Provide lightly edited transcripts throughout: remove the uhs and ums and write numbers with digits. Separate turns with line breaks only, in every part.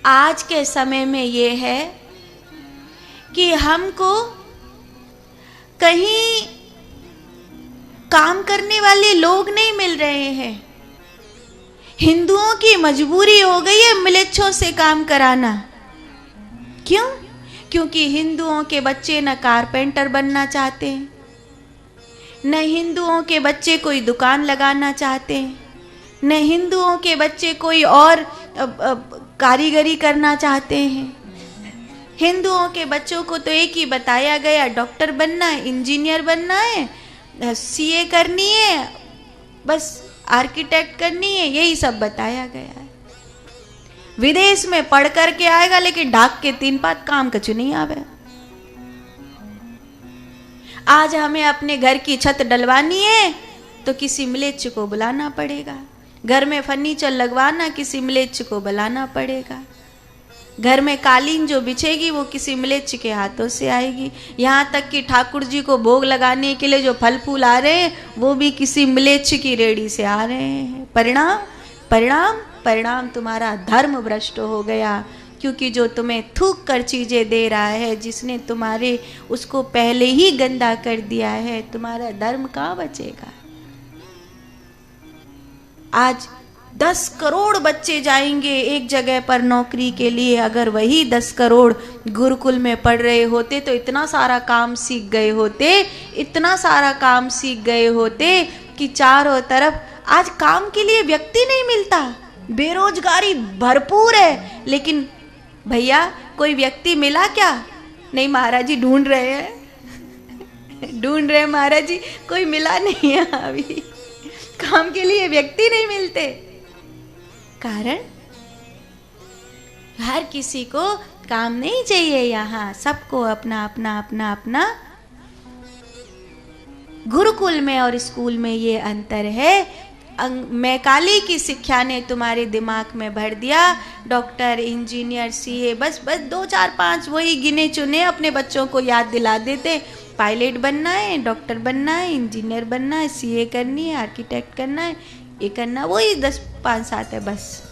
आज के समय में ये है कि हमको कहीं काम करने वाले लोग नहीं मिल रहे हैं। हिंदुओं की मजबूरी हो गई है मिलेच्छों से काम कराना। क्यों? क्योंकि हिंदुओं के बच्चे न कारपेंटर बनना चाहते हैं, न हिंदुओं के बच्चे कोई दुकान लगाना चाहते हैं, न हिंदुओं के बच्चे कोई और कारीगरी करना चाहते हैं। हिंदुओं के बच्चों को तो एक ही बताया गया, डॉक्टर बनना है, इंजीनियर बनना है, सीए करनी है, बस आर्किटेक्ट करनी है, यही सब बताया गया है। विदेश में पढ़ करके आएगा लेकिन ढाक के 3 पात काम कछु नहीं आवे। आज हमें अपने घर की छत डलवानी है तो किसी म्लेच्छ को बुलाना पड़ेगा। घर में फर्नीचर लगवाना किसी म्लेच्छ को बुलाना पड़ेगा। घर में कालीन जो बिछेगी वो किसी म्लेच्छ के हाथों से आएगी। यहाँ तक कि ठाकुर जी को भोग लगाने के लिए जो फल फूल आ रहे हैं वो भी किसी म्लेच्छ की रेड़ी से आ रहे हैं। परिणाम परिणाम परिणाम, तुम्हारा धर्म भ्रष्ट हो गया। क्योंकि जो तुम्हें थूक कर चीजें दे रहा है, जिसने तुम्हारे उसको पहले ही गंदा कर दिया है, तुम्हारा धर्म कहाँ बचेगा। आज 10 करोड़ बच्चे जाएंगे एक जगह पर नौकरी के लिए। अगर वही 10 करोड़ गुरुकुल में पढ़ रहे होते तो इतना सारा काम सीख गए होते, इतना सारा काम सीख गए होते कि चारों तरफ आज काम के लिए व्यक्ति नहीं मिलता। बेरोजगारी भरपूर है, लेकिन भैया कोई व्यक्ति मिला क्या? नहीं महाराज जी, ढूंढ रहे हैं, ढूंढ रहे हैं महाराज जी, कोई मिला नहीं है अभी। काम के लिए व्यक्ति नहीं मिलते। कारण हर किसी को काम नहीं चाहिए। यहाँ सबको अपना अपना अपना अपना। गुरुकुल में और स्कूल में ये अंतर है। मैकाली की शिक्षा ने तुम्हारे दिमाग में भर दिया डॉक्टर, इंजीनियर, सीए, बस 2 4 5 वही गिने चुने अपने बच्चों को याद दिला देते। पायलट बनना है, डॉक्टर बनना है, इंजीनियर बनना है, सीए करनी है, आर्किटेक्ट करना है, ये करना, वही 10 5 7 है बस।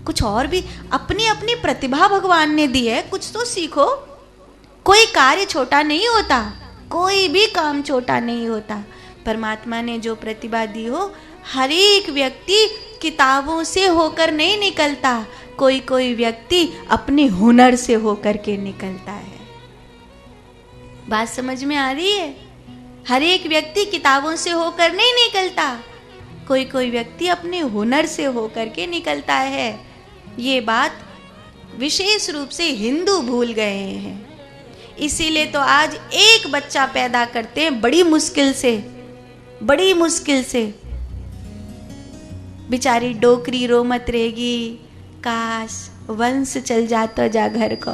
कुछ और भी अपनी अपनी प्रतिभा भगवान ने दी है, कुछ तो सीखो। कोई कार्य छोटा नहीं होता, कोई भी काम छोटा नहीं होता। परमात्मा ने जो प्रतिभा दी हो, हर एक व्यक्ति किताबों से होकर नहीं निकलता, कोई कोई व्यक्ति अपने हुनर से होकर के निकलता है। बात समझ में आ रही है? हर एक व्यक्ति किताबों से होकर नहीं निकलता, कोई कोई व्यक्ति अपने हुनर से होकर के निकलता है। ये बात विशेष रूप से हिंदू भूल गए हैं। इसीलिए तो आज एक बच्चा पैदा करते हैं बड़ी मुश्किल से, बड़ी मुश्किल से। बेचारी डोकरी रोमत रहेगी, काश वंश चल जाता जा घर को।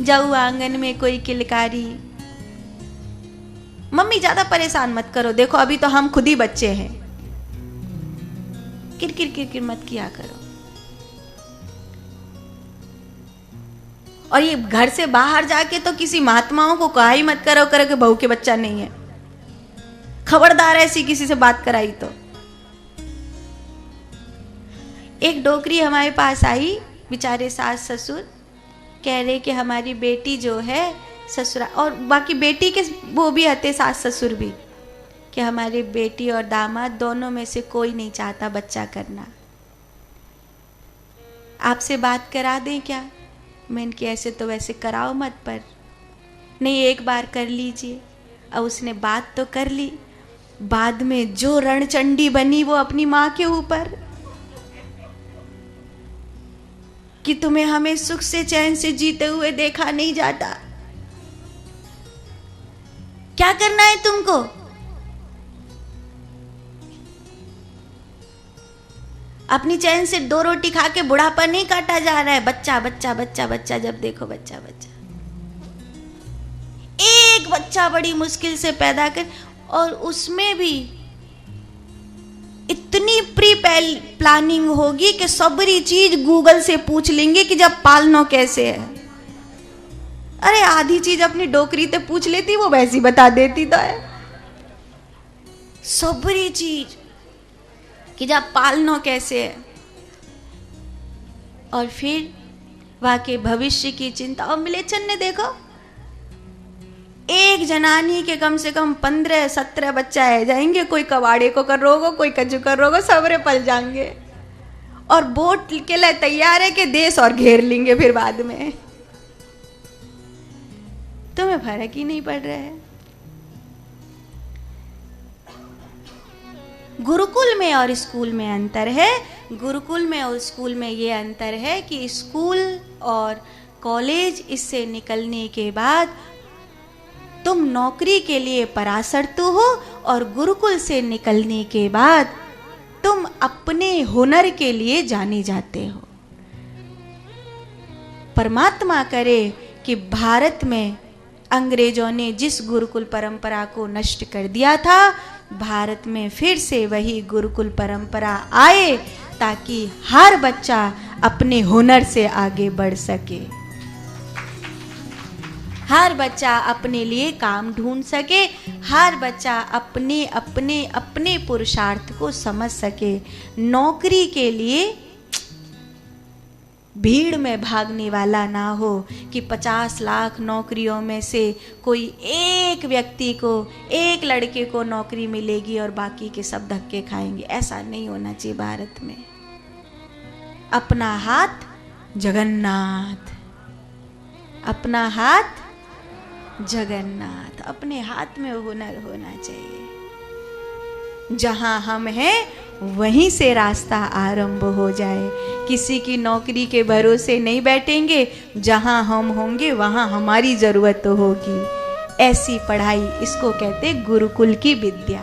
जाऊ आंगन में कोई किलकारी, मम्मी ज्यादा परेशान मत करो, देखो अभी तो हम खुद ही बच्चे हैं, किरकिर किरकिर मत किया करो। और ये घर से बाहर जाके तो किसी महात्माओं को कहा ही मत करो कि बहू के बच्चा नहीं है। खबरदार ऐसी किसी से बात कराई तो। एक डोकरी हमारे पास आई, बेचारे सास ससुर कह रहे कि हमारी बेटी जो है ससुरा, और बाकी बेटी के वो भी आते सास ससुर भी, कि हमारी बेटी और दामाद दोनों में से कोई नहीं चाहता बच्चा करना, आपसे बात करा दें क्या? मैंने कि ऐसे तो वैसे कराओ मत, पर नहीं एक बार कर लीजिए। अब उसने बात तो कर ली, बाद में जो रणचंडी बनी वो अपनी माँ के ऊपर, कि तुम्हें हमें सुख से चैन से जीते हुए देखा नहीं जाता, क्या करना है तुमको? अपनी चैन से 2 रोटी खा के बुढ़ापा नहीं काटा जा रहा है। बच्चा बच्चा बच्चा बच्चा, जब देखो बच्चा बच्चा। एक बच्चा बड़ी मुश्किल से पैदा कर, और उसमें भी इतनी प्री प्लानिंग होगी कि सबरी चीज गूगल से पूछ लेंगे कि जब पालना कैसे है। अरे आधी चीज अपनी डोकरी ते पूछ लेती, वो वैसी बता देती तो है। सबरी चीज कि जब पालना कैसे है। और फिर वहाँ के भविष्य की चिंता। और मिलेचन ने देखो, एक जनानी के कम से कम 15-17 बच्चा है जाएंगे, कोई कबाड़े को कर रोगो, कोई कजू कर रोगो, सबरे पल जाएंगे। और वोट के लिए तैयार है कि देश और घेर लेंगे फिर बाद में। तुम्हें फर्क ही नहीं पड़ रहा है। गुरुकुल में और स्कूल में अंतर है। गुरुकुल में और स्कूल में ये अंतर है कि स्कूल और कॉलेज, इससे निकलने के बाद तुम नौकरी के लिए पराशर्त हो, और गुरुकुल से निकलने के बाद तुम अपने हुनर के लिए जाने जाते हो। परमात्मा करे कि भारत में अंग्रेजों ने जिस गुरुकुल परंपरा को नष्ट कर दिया था, भारत में फिर से वही गुरुकुल परंपरा आए, ताकि हर बच्चा अपने हुनर से आगे बढ़ सके, हर बच्चा अपने लिए काम ढूंढ सके, हर बच्चा अपने अपने अपने पुरुषार्थ को समझ सके। नौकरी के लिए भीड़ में भागने वाला ना हो कि 50 लाख नौकरियों में से कोई एक व्यक्ति को, एक लड़के को नौकरी मिलेगी और बाकी के सब धक्के खाएंगे। ऐसा नहीं होना चाहिए भारत में। अपना हाथ जगन्नाथ, अपना हाथ जगन्नाथ, अपने हाथ में हुनर होना चाहिए। जहां हम हैं वहीं से रास्ता आरंभ हो जाए। किसी की नौकरी के भरोसे नहीं बैठेंगे, जहां हम होंगे वहां हमारी जरूरत होगी। ऐसी पढ़ाई, इसको कहते गुरुकुल की विद्या।